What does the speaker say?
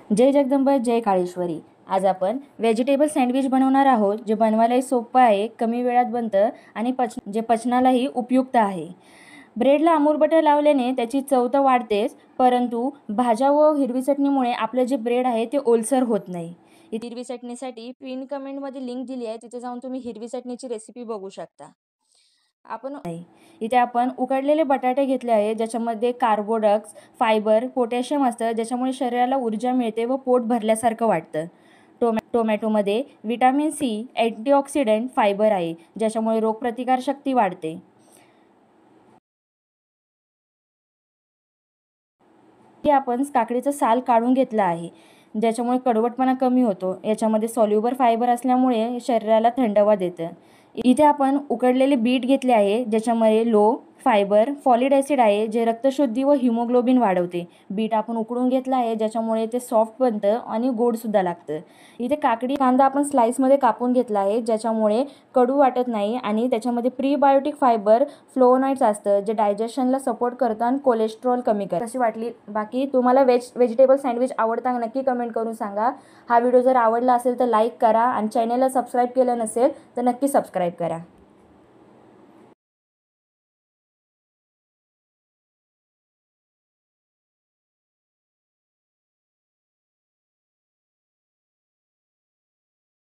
जय जगदंबा जय काळेश्वरी। आज आपण vegetable sandwich बनवणार आहोत, जे बनवायलाही सोपं आहे, कमी वेळात बनतं आणि जे पचनालाही उपयुक्त आहे। ब्रेडला अमूल बटर लावल्याने त्याची चव तर वाढतेच, परंतु भाज्या व हिरवी चटणीमुळे आपलं जे ब्रेड आहे ते ओलसर होत नाही। हिरवी चटणीसाठी पिन कमेंटमध्ये लिंक दिली आहे, तिथे जाऊन तुम्ही हिरवी चटणीची रेसिपी बघू शकता। इथे आपण उकडलेले बटाटे घेतले आहे, ज्याच्यामध्ये कार्बोडक्स, फायबर, पोटॅशियम असतं, ज्याच्यामुळे शरीराला ऊर्जा मिळते व पोट भरल्यासारखं वाटतं। टोमॅटोमध्ये विटॅमिन सी, अँटीऑक्सिडंट, फायबर आहे, ज्याच्यामुळे रोगप्रतिकारशक्ती वाढते। आपण काकडीचं साल काढून घेतलं आहे, ज्याच्यामुळे कडवटपणा कमी होतो। याच्यामध्ये सॉल्युबल फायबर असल्यामुळे शरीराला थंडावा देतं। इथे आपण उकडलेले बीट घेतले आहे, ज्याच्यामध्ये लो फायबर, फॉलिक ॲसिड आहे, जे रक्तशुद्धी व हिमोग्लोबिन वाढवते। बीट आपण उकडून घेतला आहे, ज्याच्यामुळे ते सॉफ्ट बनतं आणि गोडसुद्धा लागतं। इथे कांदा आपण स्लाइसमध्ये कापून घेतला आहे, ज्याच्यामुळे कडू वाटत नाही आणि त्याच्यामध्ये प्रीबायोटिक फायबर, फ्लोवोनाइड्स असतं, जे डायजेशनला सपोर्ट करतं आणि कोलेस्ट्रॉल कमी करतं। कशी वाटली? बाकी तुम्हाला व्हेजिटेबल सँडविच आवडतं नक्की कमेंट करून सांगा। हा व्हिडिओ जर आवडला असेल तर लाईक करा आणि चॅनलला सबस्क्राईब केलं नसेल तर नक्की सबस्क्राईब करा।